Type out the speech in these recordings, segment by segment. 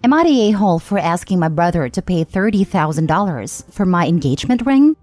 Am I the a-hole for asking my brother to pay $30,000 for my engagement ring?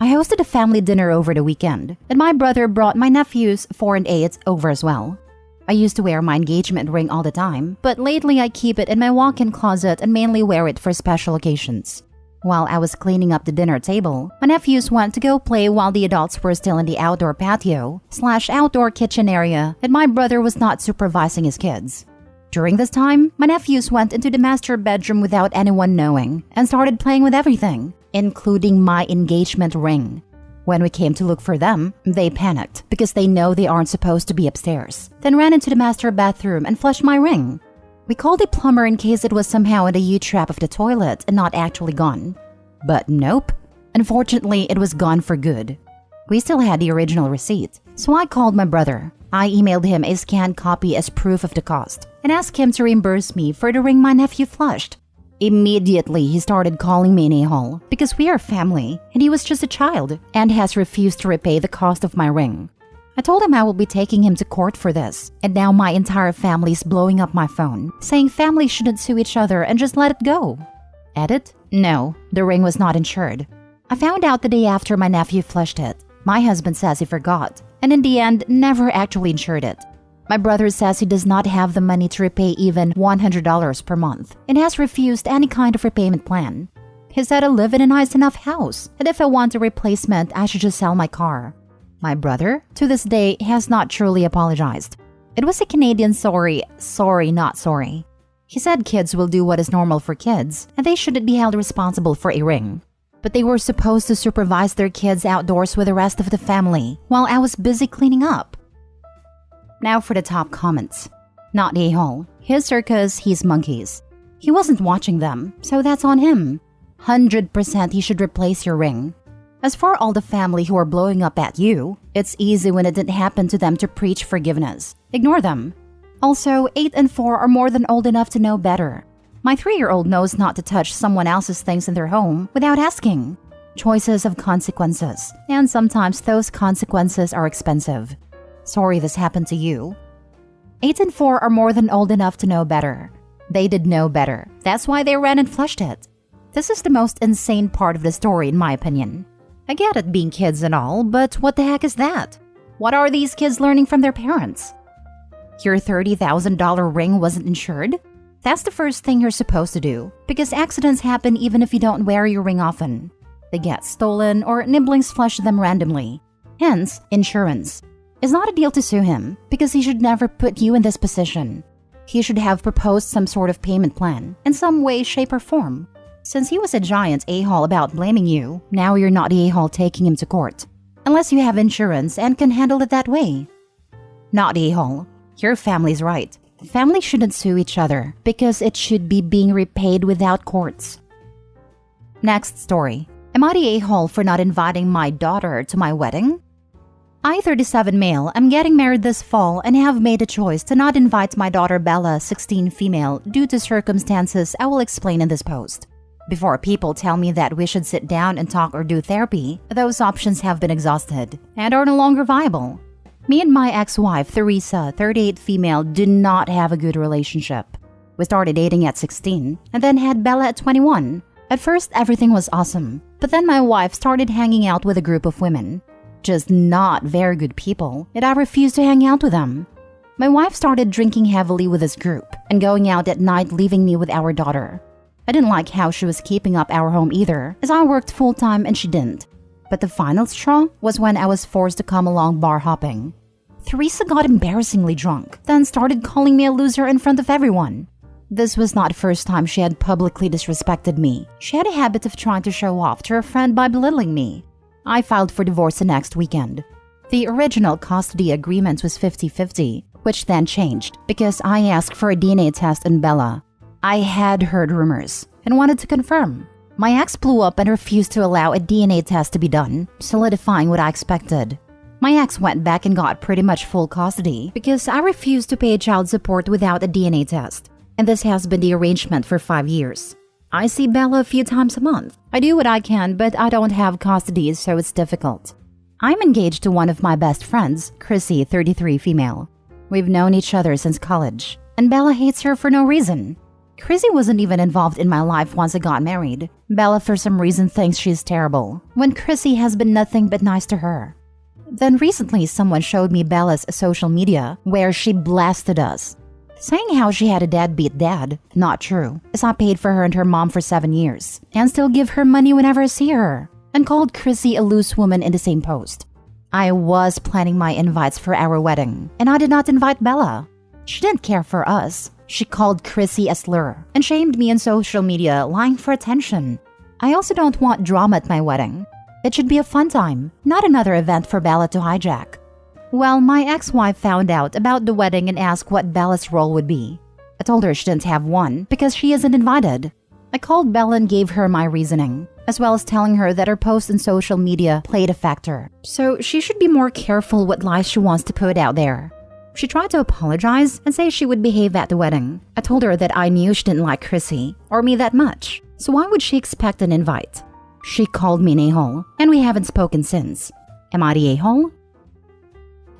I hosted a family dinner over the weekend, and my brother brought my nephews 4 and 8 over as well. I used to wear my engagement ring all the time, but lately I keep it in my walk-in closet and mainly wear it for special occasions. While I was cleaning up the dinner table, my nephews went to go play while the adults were still in the outdoor patio/outdoor kitchen area, and my brother was not supervising his kids. During this time, my nephews went into the master bedroom without anyone knowing and started playing with everything, including my engagement ring. When we came to look for them, they panicked because they know they aren't supposed to be upstairs, then ran into the master bathroom and flushed my ring. We called a plumber in case it was somehow in the U-trap of the toilet and not actually gone. But nope. Unfortunately, it was gone for good. We still had the original receipt, so I called my brother. I emailed him a scanned copy as proof of the cost and asked him to reimburse me for the ring my nephew flushed. Immediately, he started calling me an a-hole because we are family and he was just a child and has refused to repay the cost of my ring. I told him I will be taking him to court for this, and now my entire family is blowing up my phone, saying families shouldn't sue each other and just let it go. Edit? No, the ring was not insured. I found out the day after my nephew flushed it. My husband says he forgot, and in the end, never actually insured it. My brother says he does not have the money to repay even $100 per month and has refused any kind of repayment plan. He said I live in a nice enough house, and if I want a replacement, I should just sell my car. My brother, to this day, has not truly apologized. It was a Canadian sorry, not sorry. He said kids will do what is normal for kids, and they shouldn't be held responsible for a ring. But they were supposed to supervise their kids outdoors with the rest of the family while I was busy cleaning up. Now for the top comments. Not a-hole. His circus, he's monkeys. He wasn't watching them, so that's on him. 100% he should replace your ring. As for all the family who are blowing up at you, it's easy when it didn't happen to them to preach forgiveness. Ignore them. Also, 8 and 4 are more than old enough to know better. My 3-year-old knows not to touch someone else's things in their home without asking. Choices have consequences, and sometimes those consequences are expensive. Sorry this happened to you. 8 and 4 are more than old enough to know better. They did know better. That's why they ran and flushed it. This is the most insane part of the story in my opinion. I get it being kids and all, but what the heck is that? What are these kids learning from their parents? Your $30,000 ring wasn't insured? That's the first thing you're supposed to do, because accidents happen even if you don't wear your ring often. They get stolen or nibblings flush them randomly. Hence, insurance. It's not a deal to sue him, because he should never put you in this position. He should have proposed some sort of payment plan, in some way, shape, or form. Since he was a giant a-hole about blaming you, now you're not the a-hole taking him to court. Unless you have insurance and can handle it that way. Not a-hole. Your family's right. Families shouldn't sue each other because it should be being repaid without courts. Next story. Am I the a-hole for not inviting my daughter to my wedding? I, 37 male, am getting married this fall and have made a choice to not invite my daughter Bella, 16 female, due to circumstances I will explain in this post. Before people tell me that we should sit down and talk or do therapy, those options have been exhausted and are no longer viable. Me and my ex-wife, Theresa, 38 female, did not have a good relationship. We started dating at 16 and then had Bella at 21. At first, everything was awesome, but then my wife started hanging out with a group of women. Just not very good people, yet I refused to hang out with them. My wife started drinking heavily with this group and going out at night, leaving me with our daughter. I didn't like how she was keeping up our home either, as I worked full-time and she didn't. But the final straw was when I was forced to come along bar hopping. Theresa got embarrassingly drunk, then started calling me a loser in front of everyone. This was not the first time she had publicly disrespected me. She had a habit of trying to show off to her friend by belittling me. I filed for divorce the next weekend. The original custody agreement was 50-50, which then changed because I asked for a DNA test on Bella. I had heard rumors and wanted to confirm. My ex blew up and refused to allow a DNA test to be done, solidifying what I expected. My ex went back and got pretty much full custody because I refused to pay child support without a DNA test. And this has been the arrangement for 5 years. I see Bella a few times a month. I do what I can, but I don't have custody, so it's difficult. I'm engaged to one of my best friends, Chrissy, 33 female. We've known each other since college, and Bella hates her for no reason. Chrissy wasn't even involved in my life once I got married. Bella for some reason thinks she's terrible, when Chrissy has been nothing but nice to her. Then recently someone showed me Bella's social media where she blasted us, saying how she had a deadbeat dad. Not true, as I paid for her and her mom for 7 years, and still give her money whenever I see her, and called Chrissy a loose woman in the same post. I was planning my invites for our wedding, and I did not invite Bella. She didn't care for us. She called Chrissy a slur and shamed me on social media, lying for attention. I also don't want drama at my wedding. It should be a fun time, not another event for Bella to hijack. Well, my ex-wife found out about the wedding and asked what Bella's role would be. I told her she didn't have one because she isn't invited. I called Bella and gave her my reasoning, as well as telling her that her posts on social media played a factor, so she should be more careful what lies she wants to put out there. She tried to apologize and say she would behave at the wedding. I told her that I knew she didn't like Chrissy or me that much, so why would she expect an invite? She called me an a-hole, and we haven't spoken since. Am I the a-hole?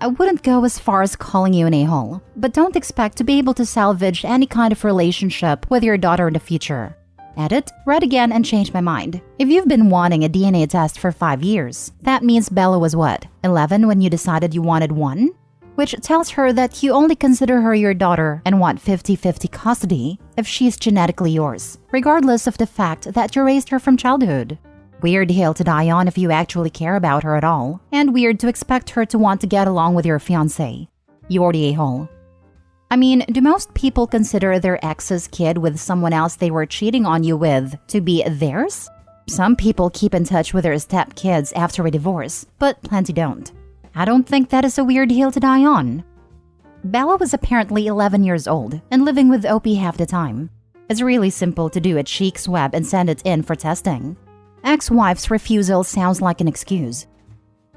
I wouldn't go as far as calling you an a-hole, but don't expect to be able to salvage any kind of relationship with your daughter in the future. Edit, read again, and change my mind. If you've been wanting a DNA test for 5 years, that means Bella was what, 11 when you decided you wanted one? Which tells her that you only consider her your daughter and want 50-50 custody if she's genetically yours, regardless of the fact that you raised her from childhood. Weird hill to die on if you actually care about her at all, and weird to expect her to want to get along with your fiancé. You're the a-hole. I mean, do most people consider their ex's kid with someone else they were cheating on you with to be theirs? Some people keep in touch with their stepkids after a divorce, but plenty don't. I don't think that is a weird hill to die on. Bella was apparently 11 years old and living with OP half the time. It's really simple to do a cheek swab and send it in for testing. Ex-wife's refusal sounds like an excuse.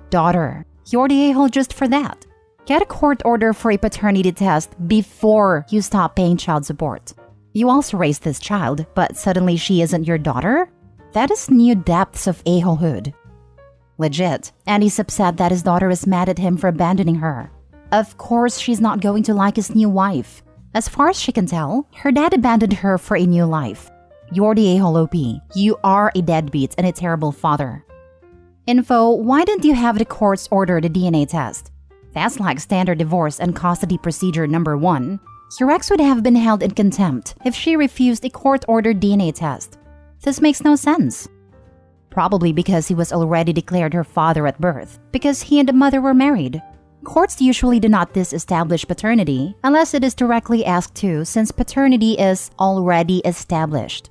Daughter, you're the a-hole just for that. Get a court order for a paternity test before you stop paying child support. You also raised this child, but suddenly she isn't your daughter? That is new depths of a-holehood. Legit, and he's upset that his daughter is mad at him for abandoning her. Of course she's not going to like his new wife. As far as she can tell, her dad abandoned her for a new life. You're the a-hole OP. You are a deadbeat and a terrible father. Info, why didn't you have the courts order the DNA test? That's like standard divorce and custody procedure number 1. Your ex would have been held in contempt if she refused a court-ordered DNA test. This makes no sense. Probably because he was already declared her father at birth, because he and the mother were married. Courts usually do not disestablish paternity unless it is directly asked to, since paternity is already established.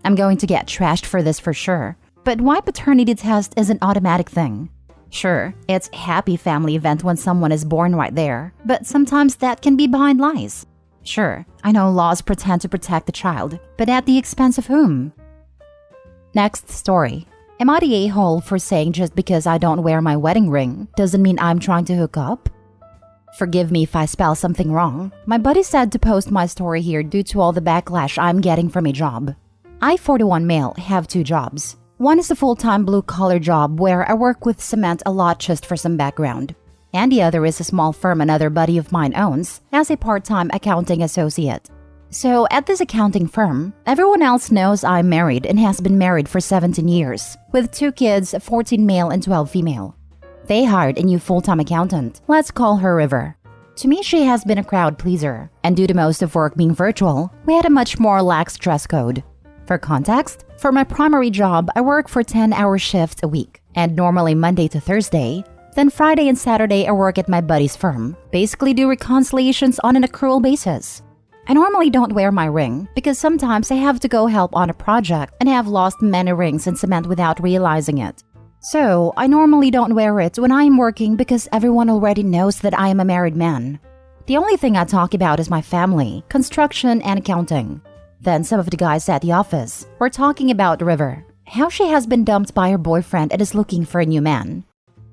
I'm going to get trashed for this for sure, but why paternity test is an automatic thing? Sure, it's a happy family event when someone is born right there, but sometimes that can be behind lies. Sure, I know laws pretend to protect the child, but at the expense of whom? Next story. Am I the a-hole for saying just because I don't wear my wedding ring doesn't mean I'm trying to hook up? Forgive me if I spell something wrong. My buddy said to post my story here due to all the backlash I'm getting from a job. I, 41 male, have 2 jobs. One is a full-time blue-collar job where I work with cement a lot just for some background. And the other is a small firm another buddy of mine owns as a part-time accounting associate. So at this accounting firm, everyone else knows I'm married and has been married for 17 years, with 2 kids, 14 male and 12 female. They hired a new full-time accountant. Let's call her River. To me, she has been a crowd pleaser, and due to most of work being virtual, we had a much more lax dress code. For context, for my primary job, I work for 10-hour shifts a week, and normally Monday to Thursday. Then Friday and Saturday I work at my buddy's firm, basically do reconciliations on an accrual basis. I normally don't wear my ring because sometimes I have to go help on a project and have lost many rings in cement without realizing it. So I normally don't wear it when I am working because everyone already knows that I am a married man. The only thing I talk about is my family, construction, and accounting. Then some of the guys at the office were talking about River, how she has been dumped by her boyfriend and is looking for a new man.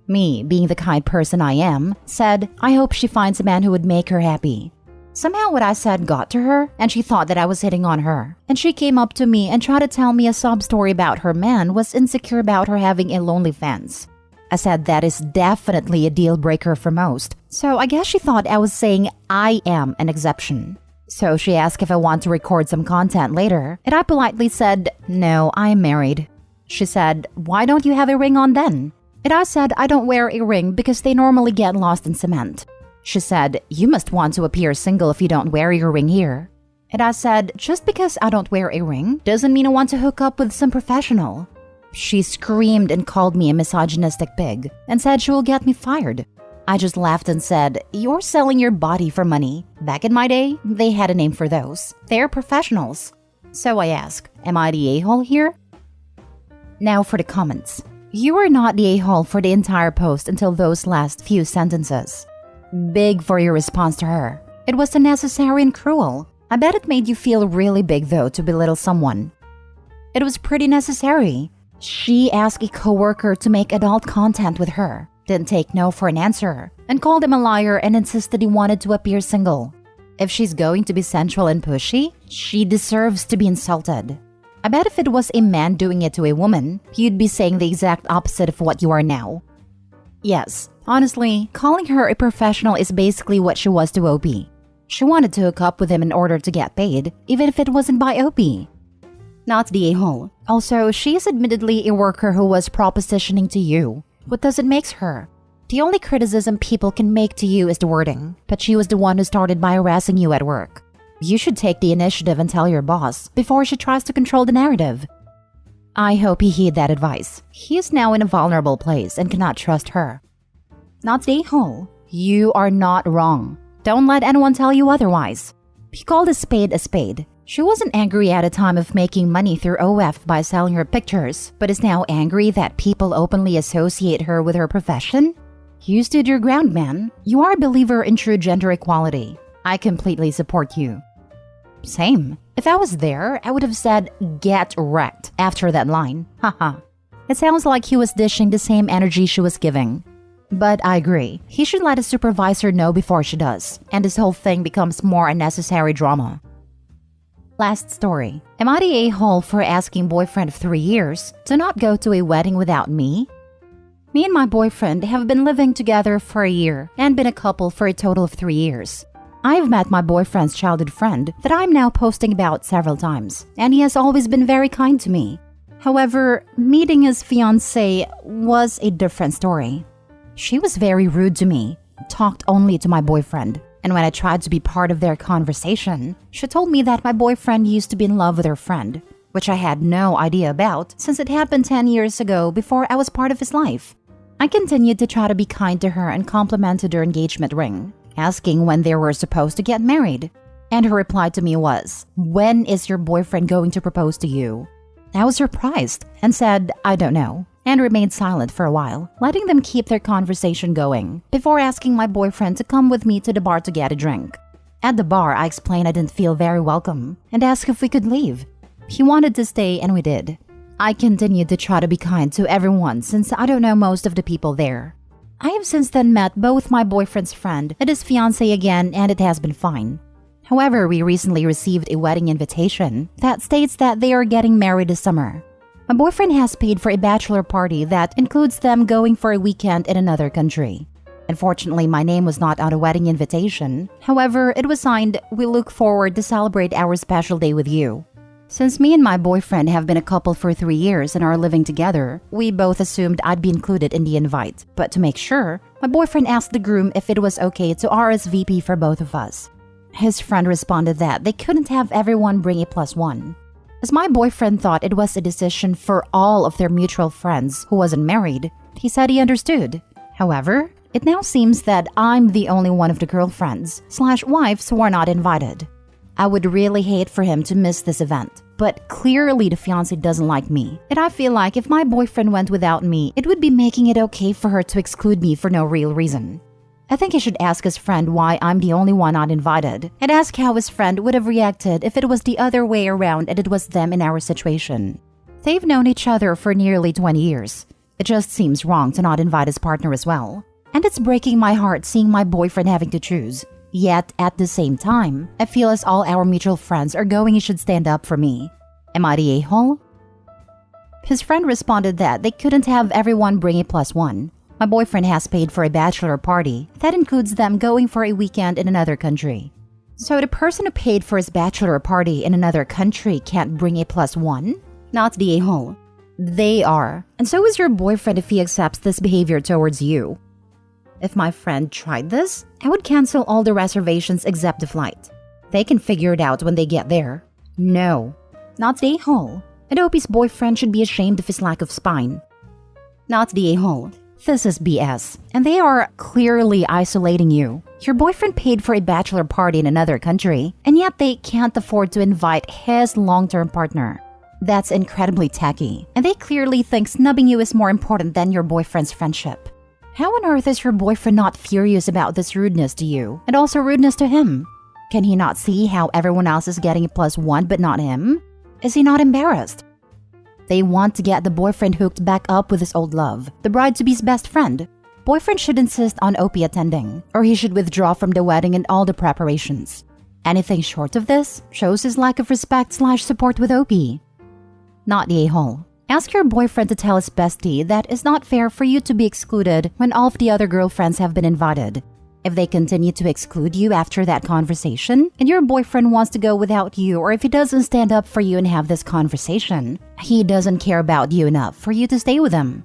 Me, being the kind person I am, said I hope she finds a man who would make her happy. Somehow what I said got to her, and she thought that I was hitting on her. And she came up to me and tried to tell me a sob story about her man was insecure about her having a lonely fence. I said that is definitely a deal breaker for most, so I guess she thought I was saying I am an exception. So she asked if I want to record some content later, and I politely said, "No, I am married." She said, "Why don't you have a ring on then?" And I said I don't wear a ring because they normally get lost in cement. She said, "You must want to appear single if you don't wear your ring here." And I said, "Just because I don't wear a ring doesn't mean I want to hook up with some professional." She screamed and called me a misogynistic pig and said she will get me fired. I just laughed and said, "You're selling your body for money. Back in my day, they had a name for those. They're professionals." So I ask, am I the a-hole here? Now for the comments. You were not the a-hole for the entire post until those last few sentences. Big for your response to her. It was unnecessary and cruel. I bet it made you feel really big though to belittle someone. It was pretty necessary. She asked a coworker to make adult content with her, didn't take no for an answer, and called him a liar and insisted he wanted to appear single. If she's going to be sensual and pushy, she deserves to be insulted. I bet if it was a man doing it to a woman, you'd be saying the exact opposite of what you are now. Yes, honestly, calling her a professional is basically what she was to OP. She wanted to hook up with him in order to get paid, even if it wasn't by OP. Not the a-hole. Also, she is admittedly a worker who was propositioning to you. What does it make her? The only criticism people can make to you is the wording, but she was the one who started by harassing you at work. You should take the initiative and tell your boss before she tries to control the narrative. I hope he heed that advice. He is now in a vulnerable place and cannot trust her. Not the a-hole. You are not wrong. Don't let anyone tell you otherwise. He called a spade a spade. She wasn't angry at a time of making money through OF by selling her pictures, but is now angry that people openly associate her with her profession? You stood your ground, man. You are a believer in true gender equality. I completely support you. Same. If I was there, I would have said, "Get wrecked," after that line. Haha. It sounds like he was dishing the same energy she was giving. But I agree. He should let a supervisor know before she does, and this whole thing becomes more unnecessary drama. Last story. Am I the a-hole for asking boyfriend of 3 years to not go to a wedding without me? Me and my boyfriend have been living together for a year and been a couple for a total of 3 years. I've met my boyfriend's childhood friend that I'm now posting about several times, and he has always been very kind to me. However, meeting his fiancée was a different story. She was very rude to me, talked only to my boyfriend. And when I tried to be part of their conversation, she told me that my boyfriend used to be in love with her friend, which I had no idea about since it happened 10 years ago before I was part of his life. I continued to try to be kind to her and complimented her engagement ring, asking when they were supposed to get married. And her reply to me was, "When is your boyfriend going to propose to you?" I was surprised and said, "I don't know," and remained silent for a while, letting them keep their conversation going, before asking my boyfriend to come with me to the bar to get a drink. At the bar, I explained I didn't feel very welcome and asked if we could leave. He wanted to stay and we did. I continued to try to be kind to everyone since I don't know most of the people there. I have since then met both my boyfriend's friend and his fiancée again, and it has been fine. However, we recently received a wedding invitation that states that they are getting married this summer. My boyfriend has paid for a bachelor party that includes them going for a weekend in another country. Unfortunately, my name was not on a wedding invitation. However, it was signed, "We look forward to celebrate our special day with you." Since me and my boyfriend have been a couple for 3 years and are living together, we both assumed I'd be included in the invite. But to make sure, my boyfriend asked the groom if it was okay to RSVP for both of us. His friend responded that they couldn't have everyone bring a +1. As my boyfriend thought it was a decision for all of their mutual friends who wasn't married, he said he understood. However, it now seems that I'm the only one of the girlfriends/wives who are not invited. I would really hate for him to miss this event, but clearly the fiancé doesn't like me, and I feel like if my boyfriend went without me, it would be making it okay for her to exclude me for no real reason. I think he should ask his friend why I'm the only one not invited, and ask how his friend would have reacted if it was the other way around and it was them in our situation. They've known each other for nearly 20 years. It just seems wrong to not invite his partner as well. And it's breaking my heart seeing my boyfriend having to choose. Yet, at the same time, I feel as all our mutual friends are going, he should stand up for me. Am I the a-hole? His friend responded that they couldn't have everyone bring a +1. My boyfriend has paid for a bachelor party that includes them going for a weekend in another country. So the person who paid for his bachelor party in another country can't bring a +1? Not the a-hole. They are. And so is your boyfriend if he accepts this behavior towards you. If my friend tried this, I would cancel all the reservations except the flight. They can figure it out when they get there. No. Not the a-hole. And Opie's boyfriend should be ashamed of his lack of spine. Not the a-hole. This is BS. And they are clearly isolating you. Your boyfriend paid for a bachelor party in another country, and yet they can't afford to invite his long-term partner. That's incredibly tacky, and they clearly think snubbing you is more important than your boyfriend's friendship. How on earth is your boyfriend not furious about this rudeness to you, and also rudeness to him? Can he not see how everyone else is getting a +1 but not him? Is he not embarrassed? They want to get the boyfriend hooked back up with his old love, the bride-to-be's best friend. Boyfriend should insist on Opie attending, or he should withdraw from the wedding and all the preparations. Anything short of this shows his lack of respect/support with Opie. Not the a-hole. Ask your boyfriend to tell his bestie that it's not fair for you to be excluded when all of the other girlfriends have been invited. If they continue to exclude you after that conversation, and your boyfriend wants to go without you, or if he doesn't stand up for you and have this conversation, he doesn't care about you enough for you to stay with him.